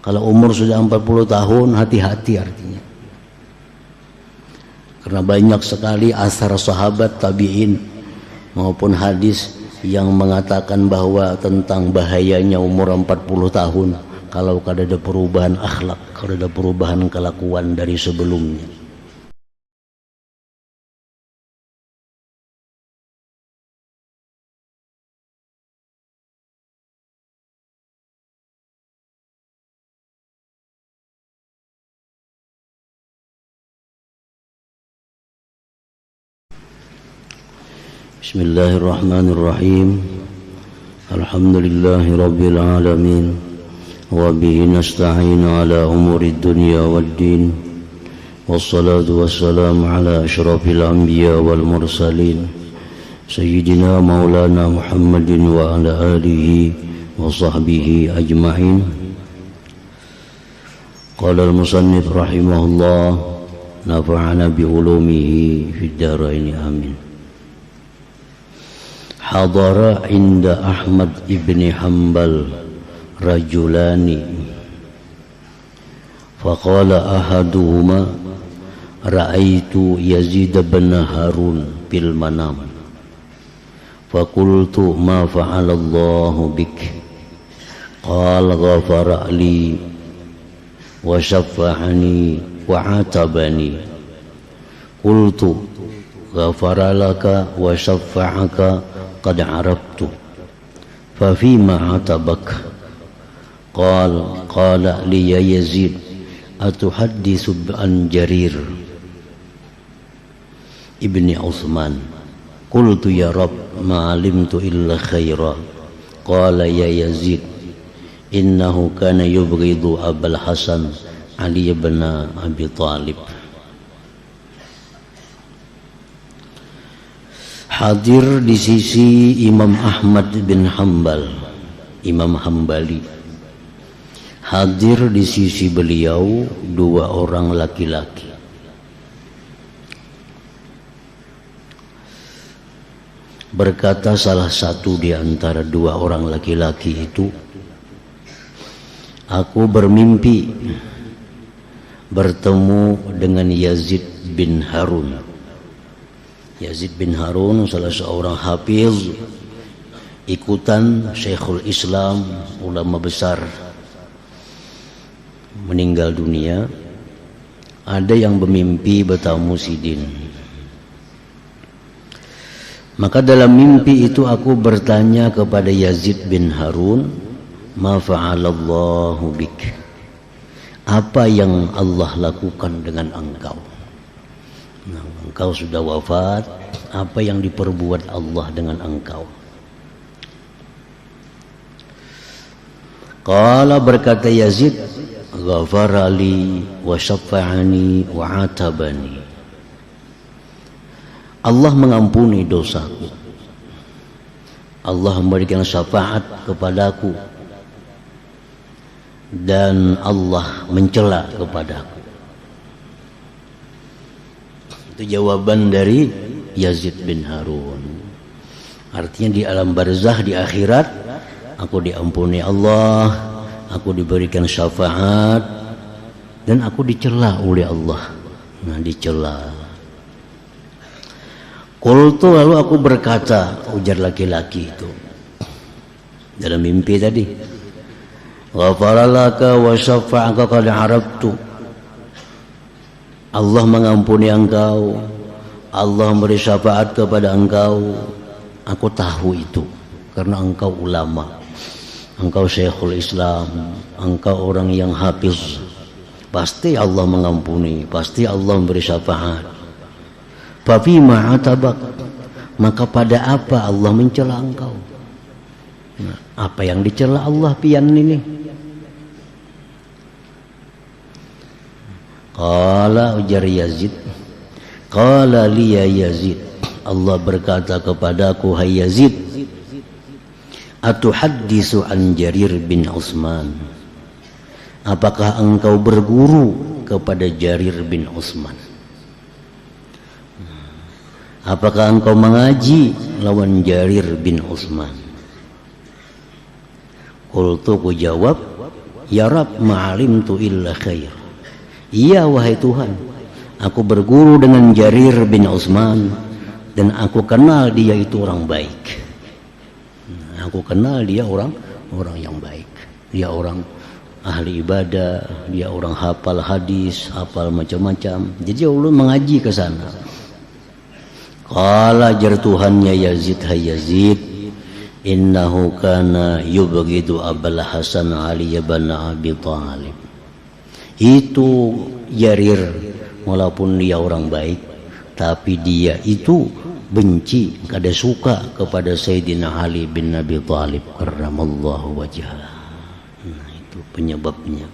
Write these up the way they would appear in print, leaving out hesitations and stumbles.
Kalau umur sudah 40 tahun, hati-hati artinya. Karena banyak sekali asar sahabat, tabi'in maupun hadis yang mengatakan bahwa tentang bahayanya umur 40 tahun kalau ada perubahan akhlak, kalau ada perubahan kelakuan dari sebelumnya. Bismillahirrahmanirrahim. Alhamdulillahi rabbil alamin. Wa bihi nasta'in ala umurid dunya waddin. Wassalatu wassalamu ala asyrafil anbiya wal mursalin. Sayyidina maulana Muhammadin wa ala alihi wa sahbihi ajma'in. Qala al-musannif rahimahullah, nafa'ana bi ulumihi fid dharain amin. Hadara inda Ahmad ibn Hanbal rajulani faqala ahaduhuma ra'aitu Yazid bin Harun bil manam faqultu ma fa'ala Allahu bik qala ghafara li wa syaffa'ani wa atabani qultu ghafara laka wa syaffa'aka qad arabtu fa fima atabak qala li ya Yazid atuhaddisu an Jarir ibni Utsman qultu ya Rabb ma alimtu illa khaira qala ya Yazid innahu kana yubghidu Abul Hasan Ali ibn Abi Thalib. Hadir di sisi Imam Ahmad bin Hanbal, Imam Hambali. Hadir di sisi beliau dua orang laki-laki. Berkata salah satu di antara dua orang laki-laki itu, aku bermimpi bertemu dengan Yazid bin Harun. Yazid bin Harun salah seorang hafiz ikutan Syekhul Islam, ulama besar, meninggal dunia. Ada yang bermimpi bertemu Sidin. Maka dalam mimpi itu aku bertanya kepada Yazid bin Harun, ma fa'alallahu bik, apa yang Allah lakukan dengan engkau? Nah, engkau sudah wafat, apa yang diperbuat Allah dengan engkau? Qala, berkata Yazid, ghafara li wa syafa'ani wa atabani. Allah mengampuni dosaku, Allah memberikan syafaat kepadaku, dan Allah mencela kepadaku. Itu jawaban dari Yazid bin Harun. Artinya di alam barzah, di akhirat, aku diampuni Allah, aku diberikan syafaat, dan aku dicela oleh Allah. Nah, dicela. Qultu, lalu aku berkata, ujar laki-laki itu dalam mimpi tadi, ghafaralaka wa syafa'aka qad arabtu. Allah mengampuni engkau, Allah memberi syafaat kepada engkau, aku tahu itu karena engkau ulama, engkau Syekhul Islam, engkau orang yang hafiz, pasti Allah mengampuni, pasti Allah memberi syafaat. Fafi ma'atabak, maka pada apa Allah mencela engkau? Nah, apa yang dicela Allah pian ini? Qala, ujar Yazid, qala li ya Yazid, Allah berkata kepadaku, hai Yazid, atuhaddisu an Jarir bin Utsman, apakah engkau berguru kepada Jarir bin Utsman? Apakah engkau mengaji lawan Jarir bin Utsman? Qultu, ku jawab, Ya Rabb, ma'alimtu illa khair. Iya wahai Tuhan, aku berguru dengan Jarir bin Utsman dan aku kenal dia itu orang baik. Aku kenal dia orang yang baik. Dia orang ahli ibadah, dia orang hafal hadis, hafal macam-macam. Jadi Allah mengaji ke sana. Qala jar Tuhannya Yazid, hai Yazid, innahu kana yubghidu Abul Hasan Ali bin Abi Thalib. Itu Jarir, walaupun dia orang baik, tapi dia itu benci, kada suka kepada Sayyidina Ali bin Abi Thalib karramallahu wajhah. Nah, itu penyebabnya.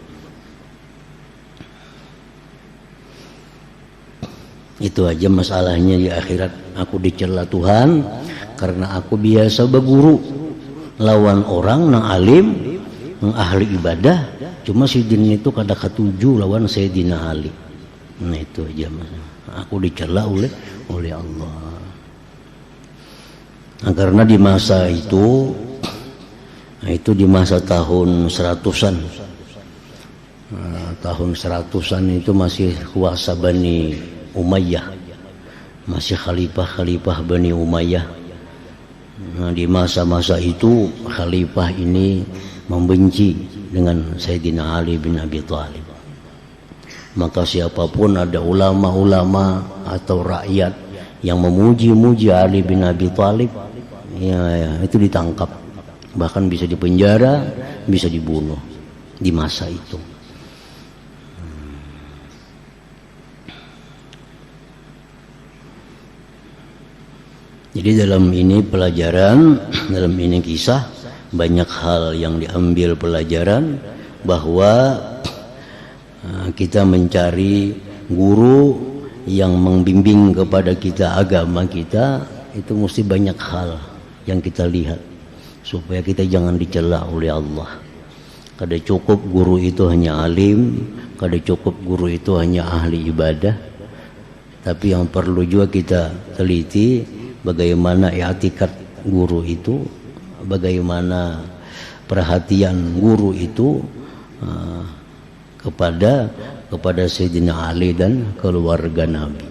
Itu aja masalahnya di akhirat. Aku dicela Tuhan karena aku biasa berguru lawan orang nang alim, nang ahli ibadah. Cuma Sayyidina itu kada ketuju lawan Sayyidina Ali. Nah itu aja masalah. Aku dicela oleh Allah. Nah, karena di masa itu, nah itu di masa tahun 100-an. Nah, tahun 100-an itu masih kuasa Bani Umayyah, masih khalifah Bani Umayyah. Nah, di masa-masa itu khalifah ini membenci dengan Sayyidina Ali bin Abi Thalib. Maka siapapun ada ulama-ulama atau rakyat yang memuji-muji Ali bin Abi Thalib, ya, itu ditangkap, bahkan bisa dipenjara, bisa dibunuh di masa itu. Jadi dalam ini pelajaran, dalam ini kisah, banyak hal yang diambil pelajaran, bahwa kita mencari guru yang membimbing kepada kita agama kita, itu mesti banyak hal yang kita lihat supaya kita jangan dicela oleh Allah. Kada cukup guru itu hanya alim, kada cukup guru itu hanya ahli ibadah, tapi yang perlu juga kita teliti bagaimana i'tikad guru itu, bagaimana perhatian guru itu kepada Sayyidina Ali dan keluarga Nabi.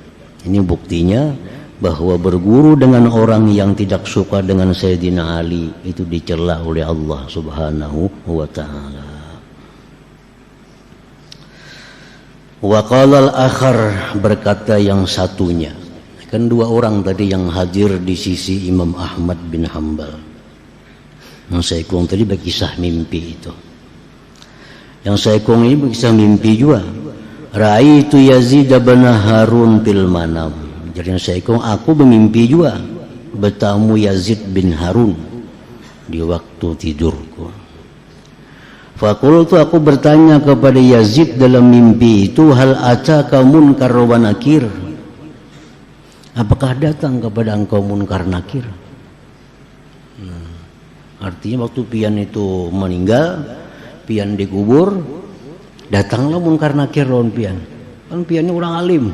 Ini buktinya bahwa berguru dengan orang yang tidak suka dengan Sayyidina Ali itu dicela oleh Allah Subhanahu wa taala. Wa qala al-akhar, berkata yang satunya. Kan dua orang tadi yang hadir di sisi Imam Ahmad bin Hanbal. Yang saya kong tadi berkisah mimpi itu. Yang saya kong ini berkisah mimpi juga. Ra'aitu Yazid bin Harun fil manam. Jadi yang saya kong, aku bermimpi juga bertemu Yazid bin Harun di waktu tidurku. Fakultu, aku bertanya kepada Yazid dalam mimpi itu, hal ataka munkar wa nakir? Apakah datang kepada engkau munkar nakir? Artinya waktu pian itu meninggal, pian dikubur, datanglah munkar nakir lawan pian. Kan pian ini orang alim.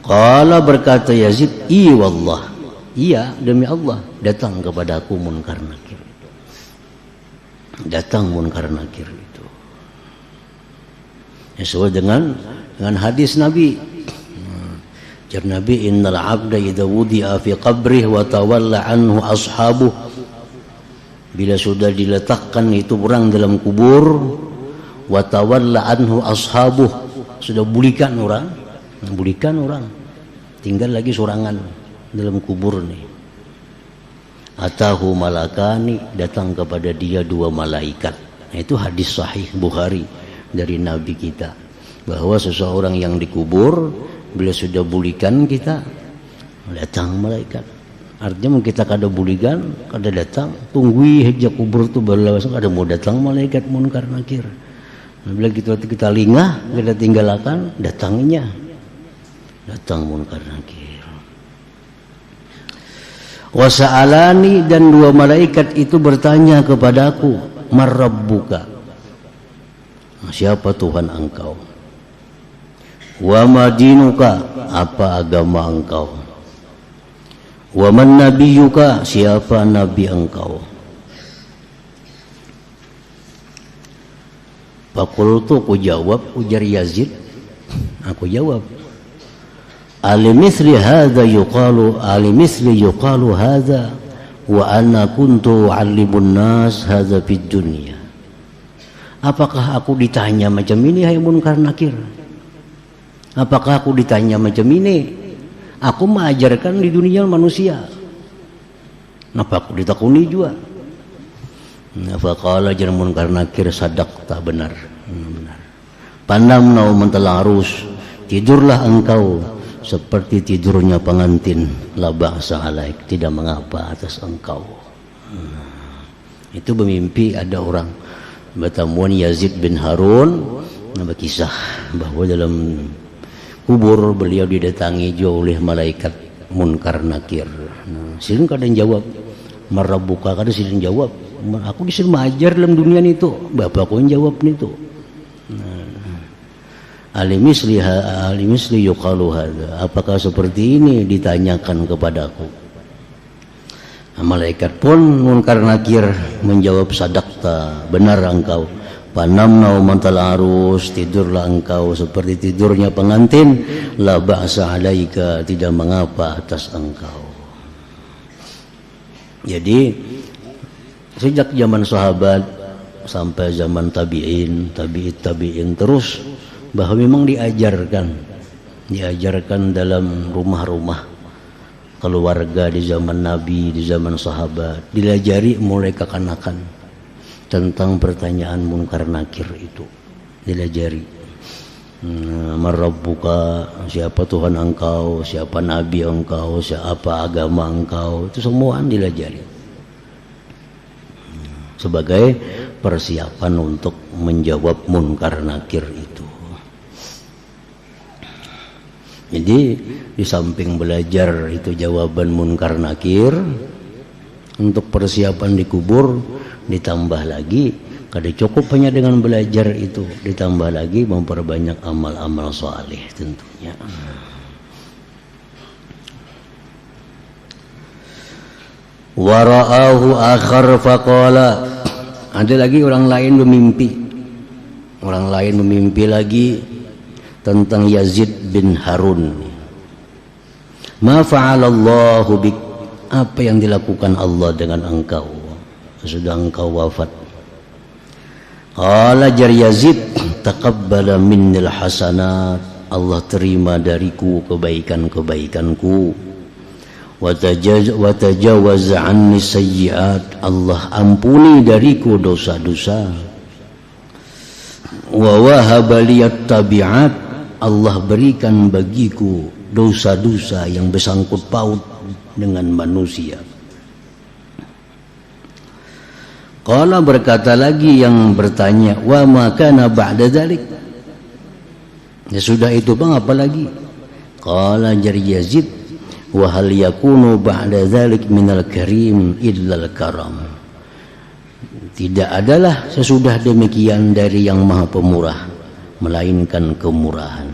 Qala, berkata Yazid, iya wallah, iya demi Allah, datang kepada aku munkar nakir. Datang munkar nakir itu. Sesuai dengan hadis Nabi. Jar Nabi, innal abda idza wudi'a fi qabrih wa tawalla anhu ashabuh. Bila sudah diletakkan itu orang dalam kubur, wa tawalla anhu ashabuh, sudah bulikan orang, tinggal lagi sorangan dalam kubur nih. Atahu malakani, datang kepada dia dua malaikat. Nah, itu hadis sahih Bukhari dari Nabi kita, bahwa seseorang yang dikubur, bila sudah bulikan kita, datang malaikat. Artinya kita kada bulikan, kada datang, tunggui hejak kubur tu baru ada mau datang malaikat munkar nakir. Nah, bila kita lingah, kita tinggalkan, datangnya, datang munkar nakir. Wasa'alani, dan dua malaikat itu bertanya kepadaku, marrabbuka, siapa Tuhan engkau? Wa madinuka, apa agama engkau? Wa man nabiyuka, siapa nabi engkau? Fakultu, aku jawab, ujar Yazid, aku jawab, alimithli yuqalu hadha wa ana kuntu u'allimun nas hadha fid dunya. Apakah aku ditanya macam ini, hai Munkar Nakir? Apakah aku ditanya macam ini? Aku mengajarkan di dunia manusia. Kenapa aku ditakuni juga? Faqala jar Munkar Nakir, sadaqta, benar. Benar. Panamna mentelah arus, tidurlah engkau seperti tidurnya pengantin, la ba'sa alaik, tidak mengapa atas engkau. Itu bermimpi ada orang bertemuan Yazid bin Harun, berkisah bahwa dalam kubur beliau didatangi juga oleh malaikat Munkar Nakir. Silin kadang jawab, marabuka, kadang silin jawab, aku disuruh mengajar dalam dunia itu, bapakku yang jawab itu. Alimisli yuqalu hadha, apakah seperti ini ditanyakan kepadaku? Malaikat pun Munkar Nakir menjawab, sadaqta, benar engkau. Panamna mantal arus, tidurlah engkau seperti tidurnya pengantin, la ba'sa alaika, tidak mengapa atas engkau. Jadi sejak zaman sahabat sampai zaman tabi'in terus, bahwa memang diajarkan dalam rumah-rumah keluarga di zaman Nabi, di zaman sahabat, dilajari mulai kekanakan tentang pertanyaan Munkar Nakir itu, dilajari. Marabbuka, siapa Tuhan engkau, siapa Nabi engkau, siapa agama engkau, itu semua dilajari sebagai persiapan untuk menjawab Munkar Nakir itu. Jadi di samping belajar itu jawaban Munkar Nakir, untuk persiapan di kubur ditambah lagi, kada cukup hanya dengan belajar itu, ditambah lagi memperbanyak amal-amal saleh tentunya. Wara'ahu akhar faqala, ada lagi orang lain memimpi lagi tentang Yazid bin Harun. Ma fa'alallahu bik, apa yang dilakukan Allah dengan engkau sesudah engkau wafat? Qala jar Yazid, taqabbala minnil hasanat, Allah terima dariku kebaikan-kebaikanku. Wa tajawaza anni sayyi'at, Allah ampuni dariku dosa-dosa. Wa wahaba liyat tabi'at, Allah berikan bagiku dosa-dosa yang bersangkut paut dengan manusia. Qala, berkata lagi yang bertanya, wa ma kana ba'da dzalik, ya sudah itu bang apa lagi? Qala jar Yazid, wa hal yakunu ba'da dzalik minal karim illa al karam, tidak adalah sesudah demikian dari yang maha pemurah melainkan kemurahan.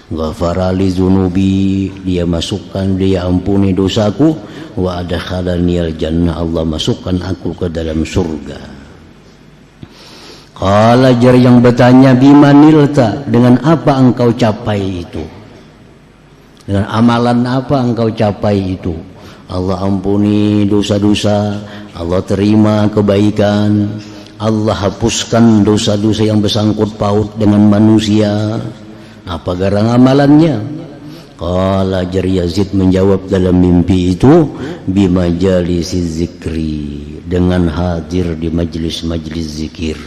Ghafara li dzunubi, dia masukkan, dia ampuni dosaku. Wa adkhalani al jannah, Allah masukkan aku ke dalam surga. Qala jar yang bertanya, bimanilta, dengan apa engkau capai itu? Dengan amalan apa engkau capai itu? Allah ampuni dosa-dosa, Allah terima kebaikan, Allah hapuskan dosa-dosa yang bersangkut paut dengan manusia. Apa garang amalannya? Qala jar Yazid menjawab dalam mimpi itu, bimajalisi zikri, dengan hadir di majlis-majlis zikir.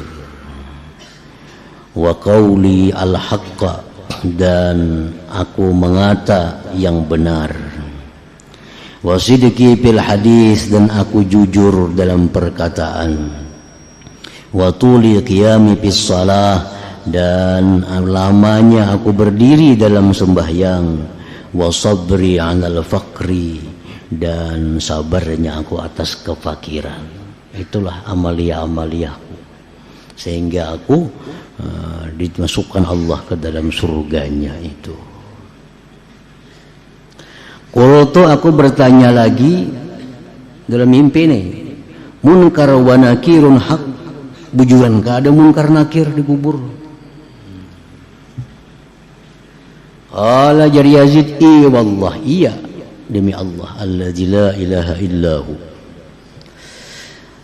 Wa qauli al-haqqa, dan aku mengata yang benar. Wa sidqi fil hadis, dan aku jujur dalam perkataan. Wa tuli qiyami fis shalah, dan lamanya aku berdiri dalam sembahyang. Wa sabri 'alal faqri, dan sabarnya aku atas kefakiran. Itulah amalia-amaliaku sehingga aku dimasukkan Allah ke dalam surganya itu. Qultu, aku bertanya lagi dalam mimpi ini, Munkar wa Nakirun haq, bujuran ka ada munkar nakir di kubur. Qala jar Yazid, iya wallah, iya demi Allah alladzi la ilaha illahu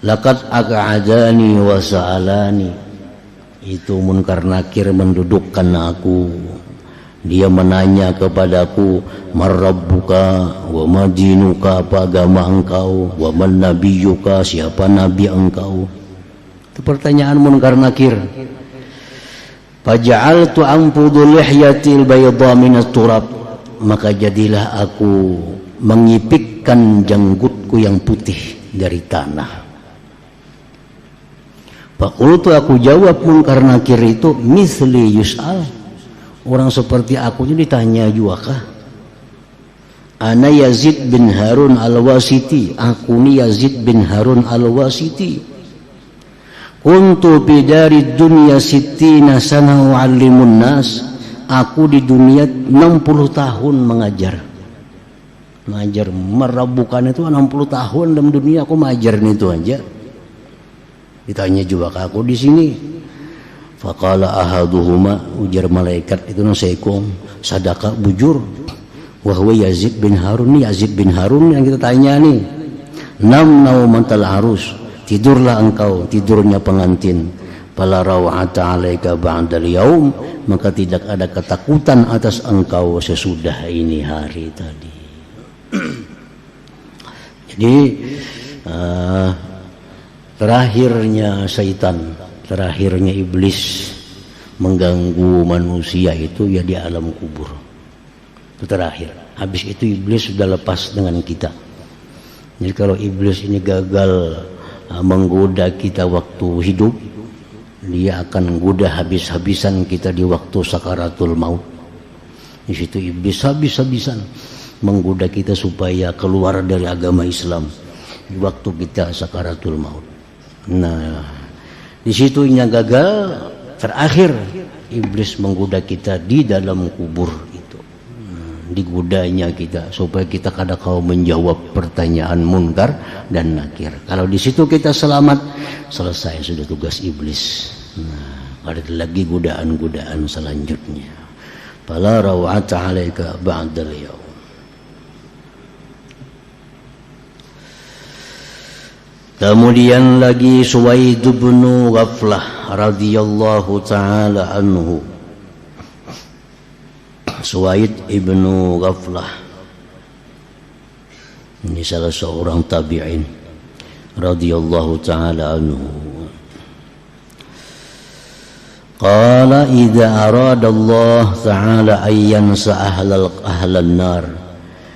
laqad aq'adani wa sa'alani. Itu munkar nakir mendudukkan aku, dia menanya kepadaku, marrabbuka wa madinuka, apa agama engkau, wa man nabiyuka, siapa nabi engkau. Itu pertanyaan munkar nakir. Faja'altu anfudu lihyatil bayda minat turab, maka jadilah aku mengipikkan janggutku yang putih dari tanah. Faqultu, aku jawab munkar nakir itu, misli yus'al, orang seperti aku ini ditanya juga kah? Ana Yazid bin Harun al-Wasiti, aku ni Yazid bin Harun al-Wasiti. Kuntu bidari dunya sittina sana wa'allimun nas, aku di dunia 60 tahun mengajar. Merabukan itu 60 tahun dalam dunia aku mengajar itu aja. Ditanya juga ke aku di sini. Faqala ahaduhuma, ujar malaikat itu nasaikung, sadaka bujur. Wahwa Yazid bin Harun, nih Yazid bin Harun yang kita tanya nih. Nam naumantal arus, tidurlah engkau tidurnya pengantin. Fala raw'ata 'alaika ba'dal yaum, maka tidak ada ketakutan atas engkau sesudah ini hari tadi. Jadi terakhirnya syaitan, terakhirnya iblis mengganggu manusia itu ya di alam kubur. Itu terakhir. Habis itu iblis sudah lepas dengan kita. Jadi kalau iblis ini gagal menggoda kita waktu hidup, dia akan menggoda habis-habisan kita di waktu sakaratul maut. Di situ iblis habis-habisan menggoda kita supaya keluar dari agama Islam di waktu kita sakaratul maut. Nah, di situnya gagal, terakhir iblis menggoda kita di dalam kubur itu. Digodanya kita supaya kita kadang-kadang menjawab pertanyaan munkar dan nakir. Kalau di situ kita selamat, selesai sudah tugas iblis. Nah, ada lagi godaan-godaan selanjutnya. Fala raw'ata 'alaika ba'dal yaum. Kemudian lagi Suwaid bin Ghaflah radhiyallahu taala anhu. Suwaid ibn Ghaflah ini salah seorang tabi'in radhiyallahu taala anhu. Qala idza arada Allah taala an yansa ahlan nar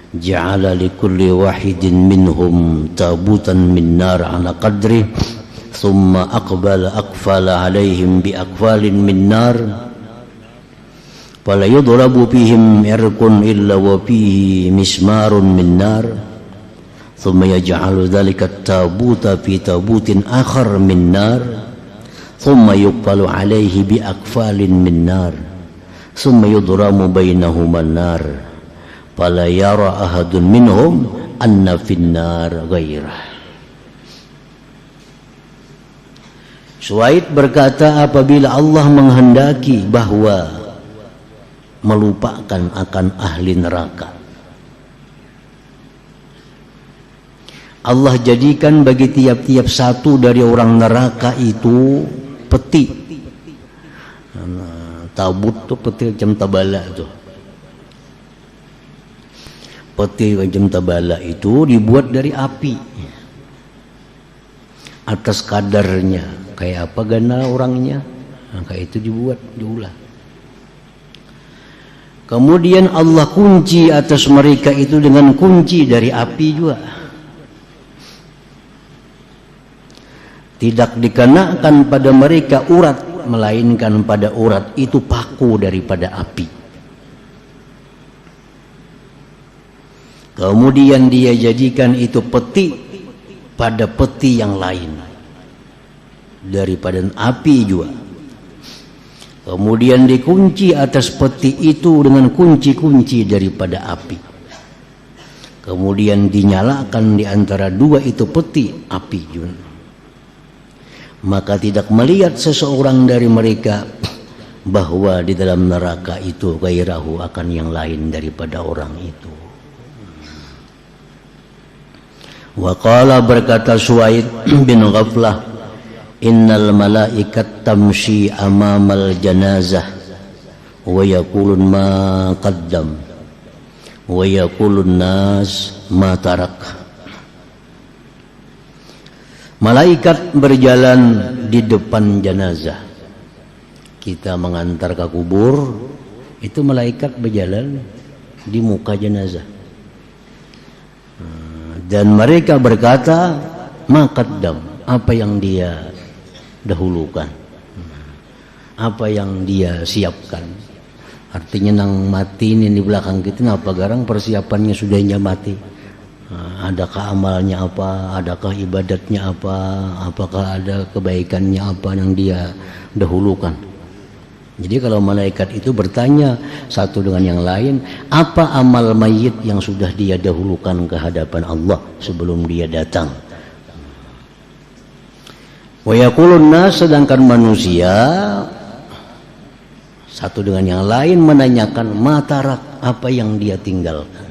ja'ala likulli wahidin minhum tabutan min nar ala qadri thumma aqfala alaihim bi aqfalin min nar fala yudrabu fihim irqun illa wa fihi mismarun min nar thumma yaj'alu dhalika at-tabuta fi tabutin akhar min nar thumma yuqfalu alaihi bi aqfalin min nar thumma yudramu bainahuma an-nar fala yara ahadun minhum anna finnar ghairah. Suwaid berkata, apabila Allah menghendaki bahwa melupakan akan ahli neraka, Allah jadikan bagi tiap-tiap satu dari orang neraka itu peti. Tabut tuh peti macam tabala tuh. Peti macam tabala itu dibuat dari api atas kadarnya, kayak apa gana orangnya, nah, kayak itu diulah. Kemudian Allah kunci atas mereka itu dengan kunci dari api juga. Tidak dikenakan pada mereka urat, melainkan pada urat itu paku daripada api. Kemudian dia jadikan itu peti pada peti yang lain daripada api juga. Kemudian dikunci atas peti itu dengan kunci-kunci daripada api. Kemudian dinyalakan di antara dua itu peti api juga. maka tidak melihat seseorang dari mereka bahwa di dalam neraka itu gairahu akan yang lain daripada orang itu. Wa qala berkata Suaid bin Ghaflah, innal malaikat tamshi amamal janazah wa yaqulun ma qaddam wa yaqulun nas ma tarak. Malaikat berjalan di depan jenazah. Kita mengantar ke kubur, itu malaikat berjalan di muka jenazah. Dan mereka berkata, ma qaddam, apa yang dia dahulukan, apa yang dia siapkan. Artinya nang mati ini di belakang kita apa garang persiapannya sudahnya mati. Adakah amalnya apa, adakah ibadatnya apa, apakah ada kebaikannya apa yang dia dahulukan. Jadi kalau malaikat itu bertanya satu dengan yang lain, apa amal mayit yang sudah dia dahulukan ke hadapan Allah sebelum dia datang. Wa yaqulun nas, sedangkan manusia satu dengan yang lain menanyakan matarak, apa yang dia tinggalkan.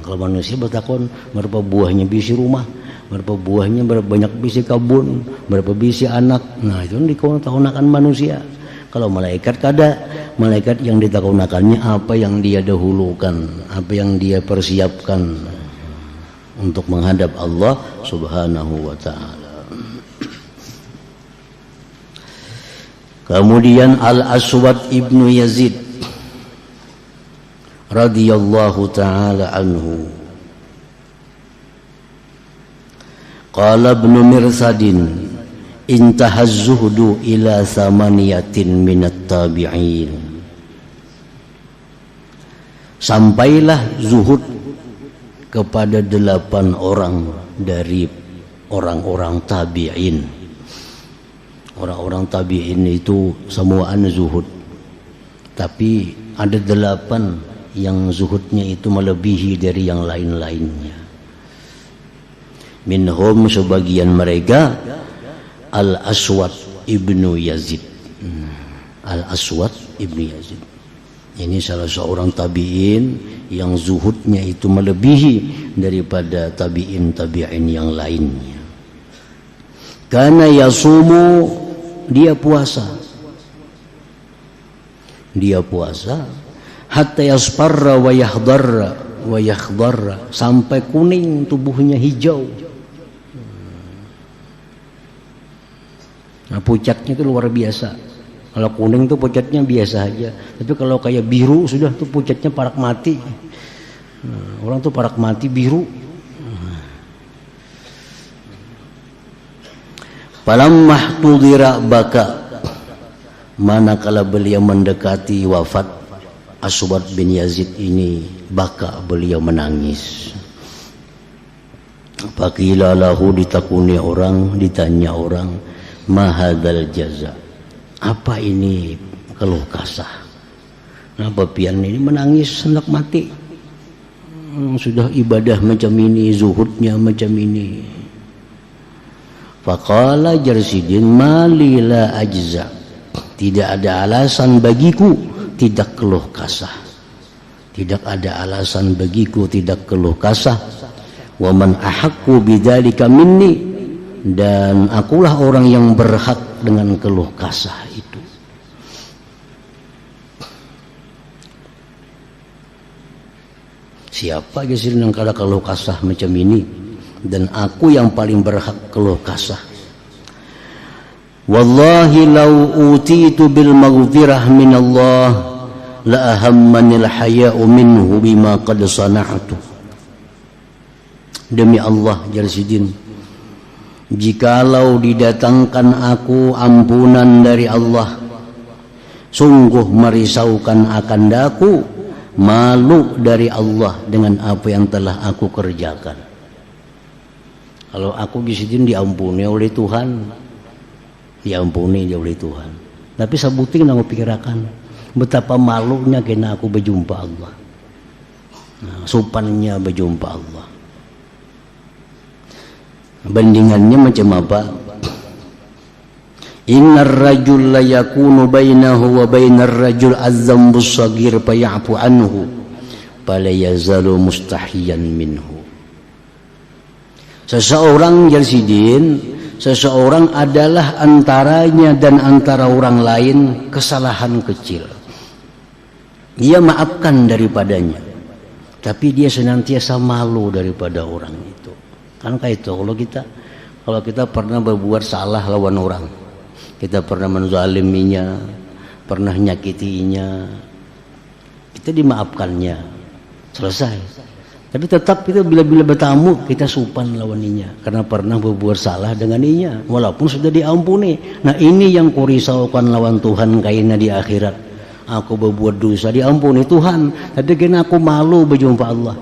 Kalau manusia bertakon berapa buahnya bisi rumah, berapa buahnya berapa banyak bisi kabun, berapa bisi anak. Nah itu ditakunakan manusia. Kalau malaikat kada, malaikat yang ditakunakannya apa yang dia dahulukan, apa yang dia persiapkan untuk menghadap Allah Subhanahu wa taala. Kemudian Al-Aswad ibnu Yazid radhiyallahu taala anhu, qala ibnu Mirsadin, intahaz zuhdu ila samaniyatin minat tabi'in. Sampailah zuhud kepada 8 orang dari orang-orang tabi'in. Orang-orang tabi'in itu semuaan zuhud, tapi ada 8 yang zuhudnya itu melebihi dari yang lain-lainnya. Minhum, sebagian mereka, Al-Aswad ibnu Yazid. Al-Aswad ibnu Yazid ini salah seorang tabi'in yang zuhudnya itu melebihi daripada tabi'in yang lainnya. Karena yasumu, dia puasa hatta yasparra wa yakhdarra, sampai kuning tubuhnya, hijau. Nah, pucatnya itu luar biasa. Kalau kuning tuh pucatnya biasa aja, tapi kalau kayak biru sudah tuh pucatnya parak mati. Orang tuh parak mati biru. Falammah tudira baka, manakala beliau mendekati wafat Aswad bin Yazid ini, baka, beliau menangis. Faqila lahu, ditakuni orang, ditanya orang, mahadal jaza, apa ini keluh kasah? Kenapa pian ini menangis hendak mati? Sudah ibadah macam ini, zuhudnya macam ini. Faqala Jarsidin, mali la ajza, tidak ada alasan bagiku tidak keluh kasah. Tidak ada alasan bagiku tidak keluh kasah. Wa man ahaqqu bidzalika minni, dan akulah orang yang berhak dengan keluh kasah itu. Siapa gesir yang kada keluh kasah macam ini? Dan aku yang paling berhak keluh kasah. Wallahi law utitu bil maghfirah min Allah la ahammanil haya'u minhu bima qad sana'tu. Demi Allah, Jarsidin, jikalau didatangkan aku ampunan dari Allah, sungguh merisaukan akan daku malu dari Allah dengan apa yang telah aku kerjakan. Kalau aku Jarsidin diampuni oleh Tuhan, diampuni oleh Tuhan, tapi sabuting nang pikirakan betapa malunya kena aku berjumpa Allah. Nah, sopannya berjumpa Allah. Bandingannya macam apa? Innar rajul la yakunu bainahu wa bainar rajul az-zambus saghir faya'fu anhu fala yazalu mustahiyan minhu. Seseorang Jalsidin, seseorang adalah antaranya dan antara orang lain kesalahan kecil. Ia maafkan daripadanya, tapi dia senantiasa malu daripada orang itu. Kan kayak itu kalau kita pernah berbuat salah lawan orang, kita pernah menzaliminya, pernah nyakitinya, kita dimaafkannya, selesai. Tapi tetap kita bila-bila bertamu kita sopan lawaninya karena pernah berbuat salah denganinya walaupun sudah diampuni. Nah ini yang kurisaukan lawan Tuhan kaina di akhirat. Aku berbuat dosa diampuni Tuhan, tapi kena aku malu berjumpa Allah.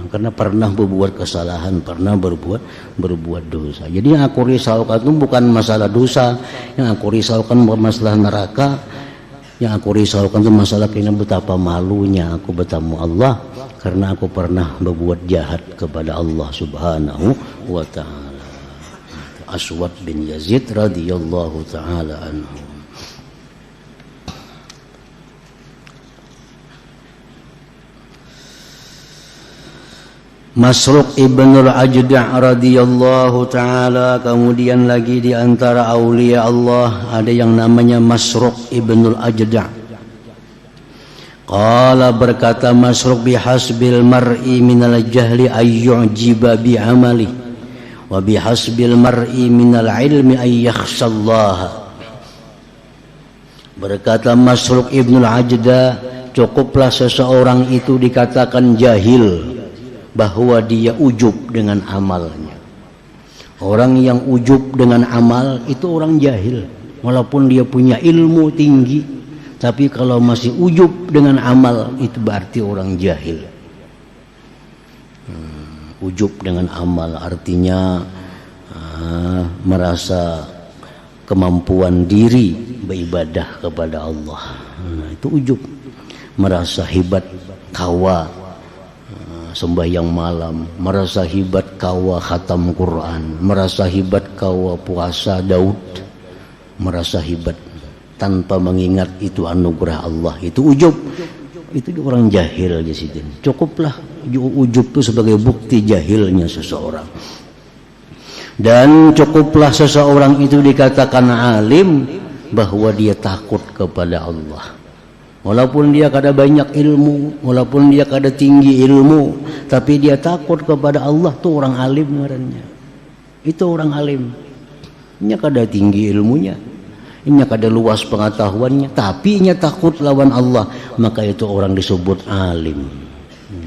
Karena pernah berbuat kesalahan, pernah berbuat dosa. Jadi yang aku risaukan itu bukan masalah dosa, yang aku risaukan masalah neraka. Yang aku risaukan itu masalah kena betapa malunya aku bertemu Allah karena aku pernah berbuat jahat kepada Allah Subhanahu wa taala. Aswad bin Yazid radhiyallahu taala anhu. Masruq ibnul Ajda' radhiyallahu ta'ala. Kemudian lagi di antara aulia Allah ada yang namanya Masruq ibnul Ajda'. Qala berkata Masruq, bihasbil mar'i minal jahli ayyu'jiba bi'amali wa bihasbil mar'i minal ilmi ayyakhshallaha. Berkata Masruq ibnul Ajda', cukuplah seseorang itu dikatakan jahil bahwa dia ujub dengan amalnya. Orang yang ujub dengan amal itu orang jahil, walaupun dia punya ilmu tinggi, tapi kalau masih ujub dengan amal itu berarti orang jahil. Ujub dengan amal artinya merasa kemampuan diri beribadah kepada Allah. Itu ujub, merasa hebat kawa sembahyang malam, merasa hebat kawa khatam Quran, merasa hebat kawa puasa Daud, merasa hebat tanpa mengingat itu anugerah Allah. Itu ujub, itu orang jahil aja sih. Cukuplah ujub itu sebagai bukti jahilnya seseorang. Dan cukuplah seseorang itu dikatakan alim bahwa dia takut kepada Allah. Walaupun dia kada banyak ilmu, walaupun dia kada tinggi ilmu, tapi dia takut kepada Allah, tuh orang alim ngarannya. Itu orang alim. Nya kada tinggi ilmunya, nya kada luas pengetahuannya, tapi nya takut lawan Allah, maka itu orang disebut alim.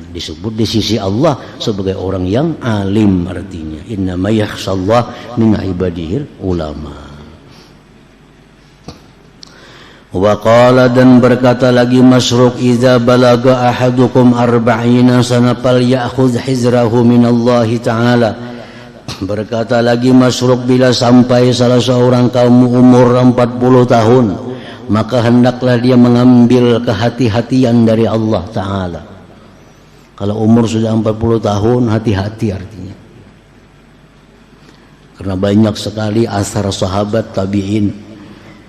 Disebut di sisi Allah sebagai orang yang alim artinya. Innama yakhshallah min ibadihil ulama. Wa qala, dan berkata lagi Masruq, idza balaga ahadukum arba'ina sana falyakhudh hizrahu minallahi ta'ala. Berkata lagi Masruq, bila sampai salah seorang kaum umur 40 tahun, maka hendaklah dia mengambil kehati-hatian dari Allah Ta'ala. Kalau umur sudah 40 tahun, hati-hati artinya. Karena banyak sekali asar sahabat tabi'in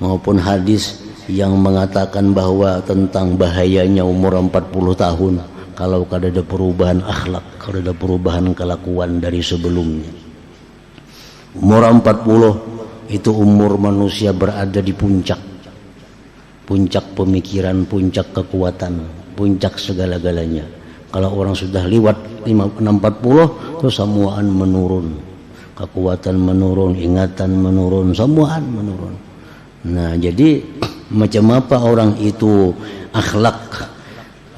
maupun hadis yang mengatakan bahwa tentang bahayanya umur 40 tahun kalau kada ada perubahan akhlak, kada ada perubahan kelakuan dari sebelumnya. Umur 40 itu umur manusia berada di puncak pemikiran, puncak kekuatan, puncak segala-galanya. Kalau orang sudah lewat 40 itu semuaan menurun, kekuatan menurun, ingatan menurun, semuaan menurun. Nah jadi macam apa orang itu akhlak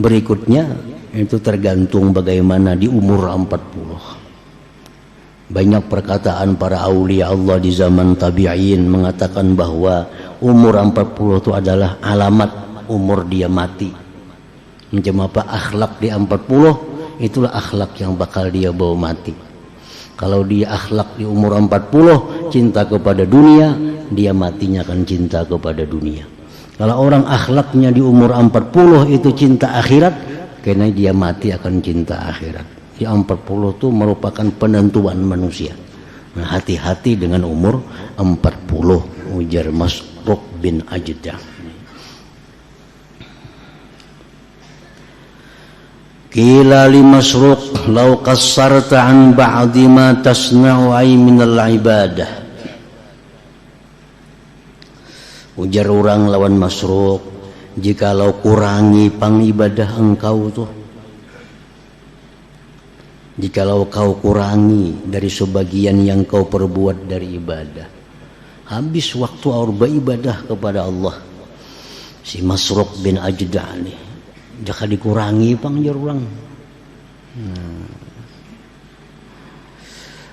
berikutnya itu tergantung bagaimana di umur 40. Banyak perkataan para aulia Allah di zaman tabi'in mengatakan bahwa umur 40 itu adalah alamat umur dia mati. Macam apa akhlak di 40, itulah akhlak yang bakal dia bawa mati. Kalau dia akhlak di umur 40 cinta kepada dunia, dia matinya akan cinta kepada dunia. Kalau orang akhlaknya di umur 40 itu cinta akhirat, karena dia mati akan cinta akhirat. Di 40 itu merupakan penentuan manusia. Nah, hati-hati dengan umur 40. ujar Masruq bin Ajdah. Qila li Masruq law qassarta an ba'di ma tasna'u ay min al-ibadah. Ujar orang lawan Masruq, jikalau kurangi pangibadah engkau tuh, jikalau kau kurangi dari sebagian yang kau perbuat dari ibadah, habis waktu aur beribadah kepada Allah. Si Masruq bin Ajdah nih, jika dikurangi pangjar ulang.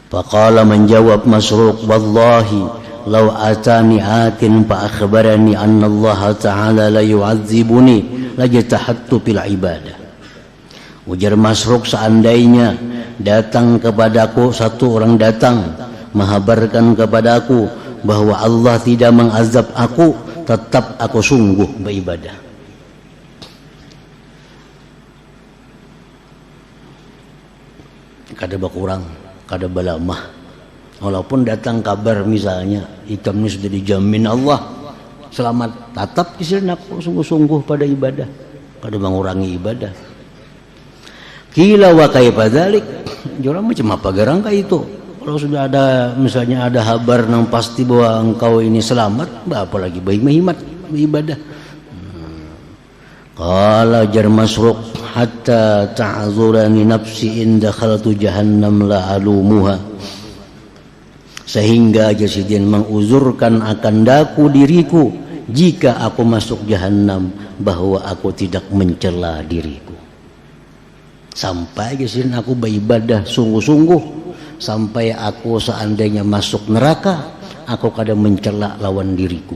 Faqala menjawab Masruq, wallahi law atani atin fa akhbarani anna Allah ta'ala la yu'adzibuni lajtahattu fil ibadah. Ujar Masruq, seandainya datang kepadaku satu orang datang menghabarkan kepadaku bahwa Allah tidak mengazab aku, tetap aku sungguh beribadah. Kada berkurang, kada balamah. Walaupun datang kabar misalnya ikam ini sudah dijamin Allah selamat, tetap kisah aku sungguh-sungguh pada ibadah, kada mengurangi ibadah. Kila wa kaifa dzalik, jora macam apa garang ka itu? Kalau sudah ada misalnya ada kabar nang pasti bahwa engkau ini selamat, apalagi baik menghimat ibadah. Qala jar Masruq hatta ta'zurani nafsi in dakhaltu jahannam la alumuha. Sehingga Jasiden menguzurkan akan daku diriku jika aku masuk jahannam, bahwa aku tidak mencela diriku. Sampai Jasiden aku beribadah sungguh-sungguh, sampai aku seandainya masuk neraka, aku kada mencela lawan diriku.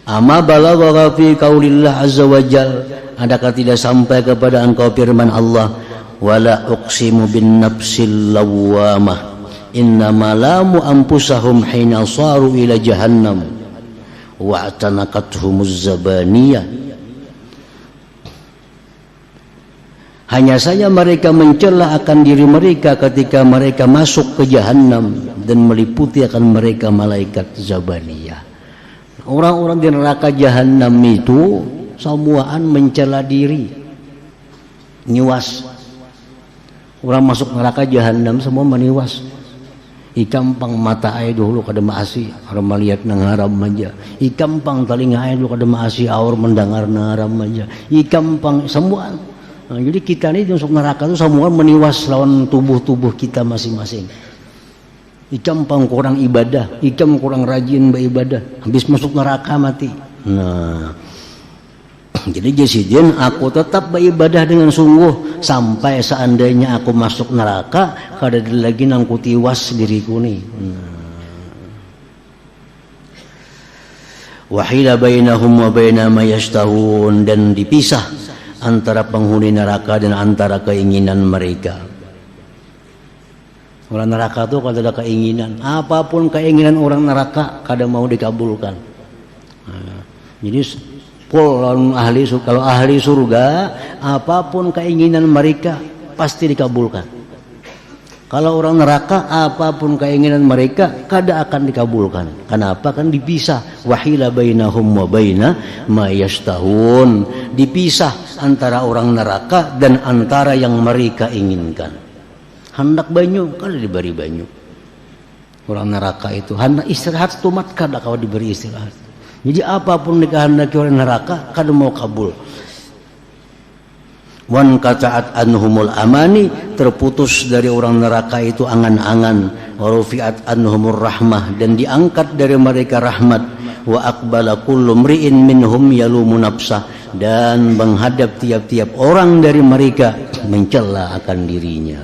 Ama balagha fi qaulillah azza wa jal, adakah tidak sampai kepada engkau firman Allah, wala uqsimu bin nafsil lawwamah innama lamu anfusahum hina saru ila jahannam wa atanaqathumuz zabaniyah. Hanya saja mereka mencela akan diri mereka ketika mereka masuk ke jahannam dan meliputi akan mereka malaikat zabaniyah. Orang-orang di neraka jahannam itu semuaan mencela diri, niwas. Orang masuk neraka jahannam semua meniwas. Ikam pang mata ay dulu kada maasi, orang melihat nang haram aja. Ikam pang telinga ay dulu kada maasi, orang mendengar nang haram aja. Ikam pang semua. Nah, jadi kita ini masuk neraka itu semua meniwas lawan tubuh-tubuh kita masing-masing. Ikam pang kurang ibadah, ikam kurang rajin beribadah, habis masuk neraka mati. Nah, jadi Jasiden aku tetap beribadah dengan sungguh sampai seandainya aku masuk neraka, kada ada lagi nang kutiwas diriku nih. Wahila bainahum wa baina ma yashtahun, dan dipisah antara penghuni neraka dan antara keinginan mereka. Orang neraka itu kada ada keinginan, apapun keinginan orang neraka kada mau dikabulkan. Nah, jadi kalau ahli surga, apapun keinginan mereka pasti dikabulkan. Kalau orang neraka, apapun keinginan mereka kada akan dikabulkan. Kenapa? Kan dipisah. Wahila bainahum wa baina ma yashtahun, dipisah antara orang neraka dan antara yang mereka inginkan. Hendak banyu, kada diberi banyu. Orang neraka itu hendak istirahat tumat, kada kau diberi istirahat. Jadi apapun dikehendaki oleh neraka kada mau kabul. Wan qata'at anhumul amani, terputus dari orang neraka itu angan-angan. Wa rufi'at anhumur rahmah, dan diangkat dari mereka rahmat. Wa aqbala kullu mri'in minhum yalumu nafsah, dan menghadap tiap-tiap orang dari mereka mencela akan dirinya.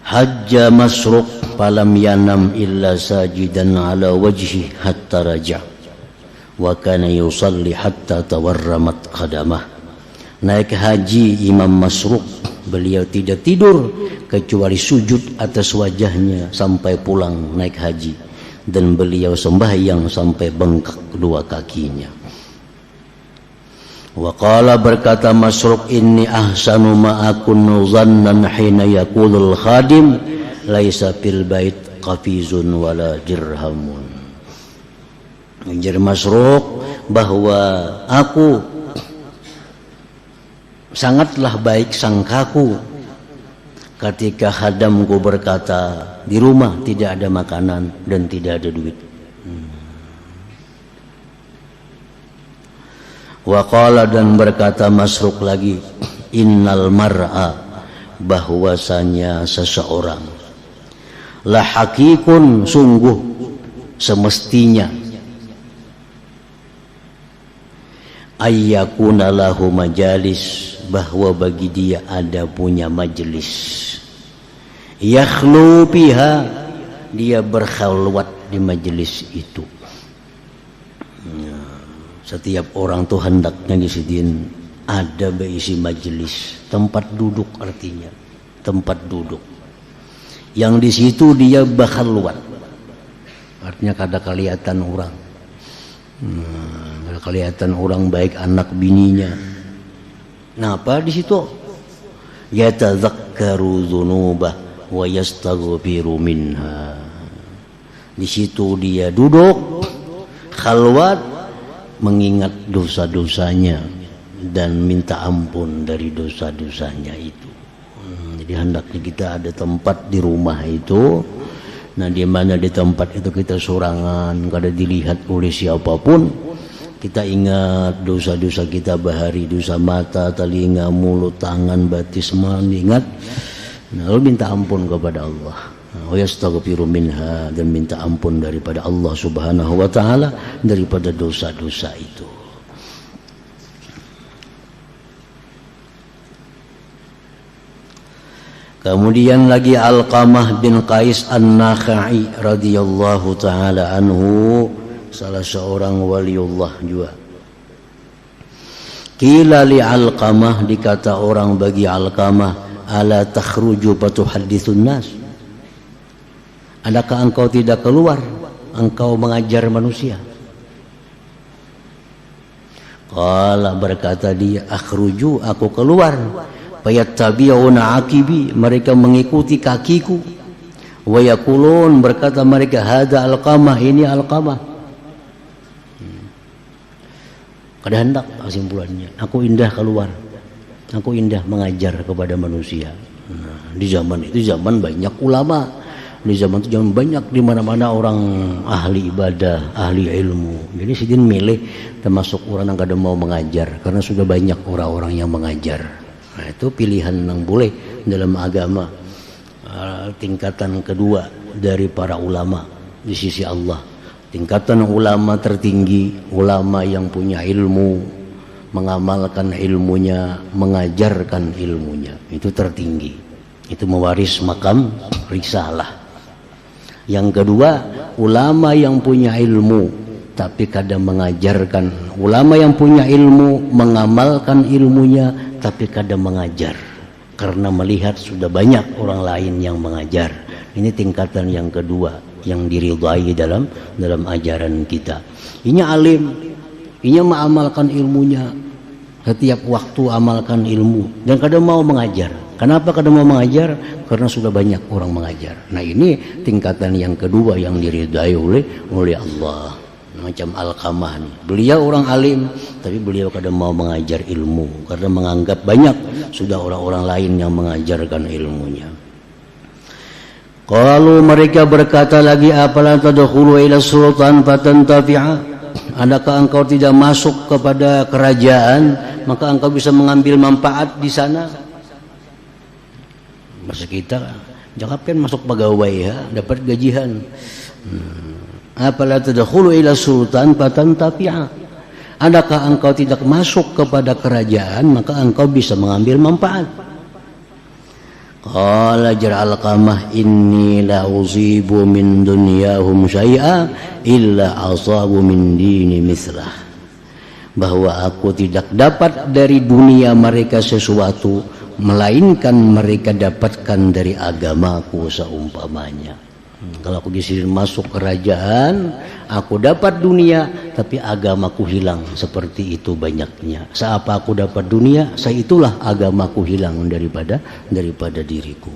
Hajja Masruq falam yanam illa sajidan ala wajhi hatta raja wa kana yusalli hatta tawarramat qadamah. Naik haji Imam Masruq, beliau tidak tidur kecuali sujud atas wajahnya sampai pulang naik haji, dan beliau sembahyang sampai bengkak kedua kakinya. Wa qala berkata Masruq, inni ahsanu ma akunu zannan hina yaqulul khadim laisa fil bait qafizun wala dirhamun. Menjadi Masruq bahwa aku sangatlah baik sangkaku ketika khadamku berkata di rumah tidak ada makanan dan tidak ada duit. Wa qala dan berkata Masruq lagi, innal mar'a bahwasanya seseorang la hakikun sungguh semestinya ayyakuna lahu majalis bahwa bagi dia ada punya majelis yakhlu biha dia berkhalwat di majelis itu. Setiap orang tuh hendaknya disediain ada berisi majelis, tempat duduk artinya, tempat duduk. Yang di situ dia bakhalwat. Artinya kada kelihatan orang. Kada kelihatan orang baik anak bininya. Napa di situ? Yatadzakkaru dzunubah wa yastaghfiru minha. Di situ dia duduk khalwat mengingat dosa-dosanya dan minta ampun dari dosa-dosanya itu. Jadi hendaknya kita ada tempat di rumah itu. Nah, di mana di tempat itu kita sorangan, kada dilihat oleh siapapun. Kita ingat dosa-dosa kita bahari, dosa mata, telinga, mulut, tangan, batis, ingat. Nah, lalu minta ampun kepada Allah. Wa yastaghfiru minha dan minta ampun daripada Allah Subhanahu wa taala daripada dosa-dosa itu. Kemudian lagi Alqamah bin Qais An-Nakha'i radhiyallahu taala anhu, salah seorang waliullah juga. Qila li Alqamah, dikata orang bagi Alqamah, ala takhruju fatuhadditsun nas. Adakah engkau tidak keluar, engkau mengajar manusia? Qala berkata dia, akhruju aku keluar, fayattabi'una aqibi mereka mengikuti kakiku, wa yaqulun berkata mereka hadza Alqamah ini Alqamah. Kada hendak kesimpulannya, aku indah keluar, aku indah mengajar kepada manusia. Nah, di zaman itu zaman banyak ulama. Di zaman itu jangan banyak di mana-mana orang ahli ibadah, ahli ilmu. Jadi sidin milih termasuk orang yang kadang mau mengajar karena sudah banyak orang-orang yang mengajar. Nah, itu pilihan yang boleh dalam agama. Tingkatan kedua dari para ulama di sisi Allah. Tingkatan ulama tertinggi, ulama yang punya ilmu, mengamalkan ilmunya, mengajarkan ilmunya. Itu tertinggi. Itu mewaris makam risalah. Yang kedua, ulama yang punya ilmu tapi kadang mengajarkan. Ulama yang punya ilmu mengamalkan ilmunya tapi kadang mengajar karena melihat sudah banyak orang lain yang mengajar. Ini tingkatan yang kedua yang diridhai dalam ajaran kita. Ini alim, ini mengamalkan ilmunya. Setiap waktu amalkan ilmu dan kadang mau mengajar. Kenapa kadang mau mengajar? Karena sudah banyak orang mengajar. Nah, ini tingkatan yang kedua yang diridhai oleh Allah. Macam Alqamah nih. Beliau orang alim, tapi beliau kadang mau mengajar ilmu karena menganggap banyak sudah orang-orang lain yang mengajarkan ilmunya. Kalau mereka berkata lagi, apalan tadkhulu ila sultan fatantafi'a? Adakah engkau tidak masuk kepada kerajaan maka engkau bisa mengambil manfaat di sana? Masa kita jangan masuk pegawai ya, dapat gajian. Apalah tadkhulu ila sultan fatantafi'a? Adakah engkau tidak masuk kepada kerajaan maka engkau bisa mengambil manfaat? Qala jar'al qamah inni la uzibu min dunyahum syai'a illa asabu min dini mislah. Bahwa aku tidak dapat dari dunia mereka sesuatu melainkan mereka dapatkan dari agamaku seumpamanya. Kalau aku disuruh masuk kerajaan, aku dapat dunia, tapi agamaku hilang. Seperti itu banyaknya. Seapa aku dapat dunia, itulah agamaku hilang daripada diriku.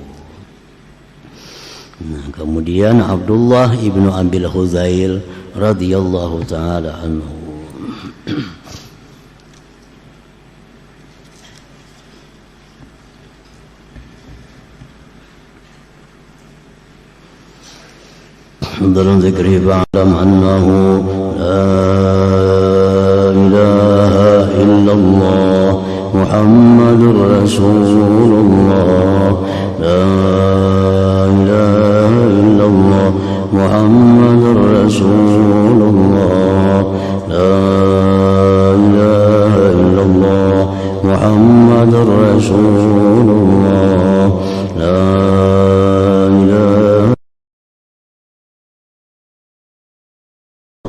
Nah, kemudian Abdullah ibnu Abil Huzail radhiyallahu taala anhu. dalam zikri fa'lam annahu la ilaha illallah Muhammadur Rasulullah la ilaha illallah Muhammadur Rasulullah la ilaha illallah Muhammadur Rasulullah la ilaha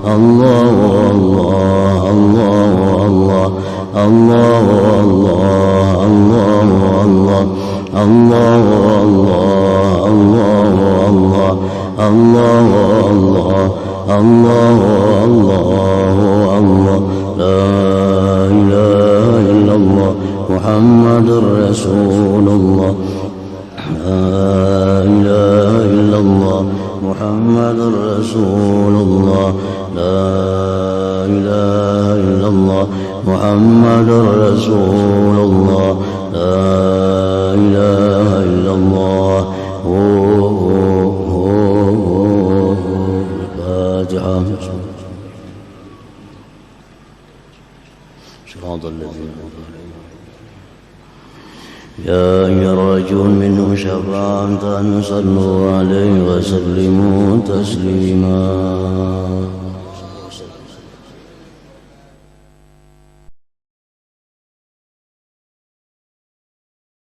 Allah Allah Allah Allah Allah Allah Allah Allah Allah Allah Allah Allah la ilaha illallah Muhammadur Rasulullah la ilaha illallah Muhammadur Rasulullah la ilaha illallah Muhammadur Rasulullah la ilaha illallah Fatihah. Shiratal ladzina يا أيها الرجل منهم شفاعة صلوا عليه وسلموا تسليما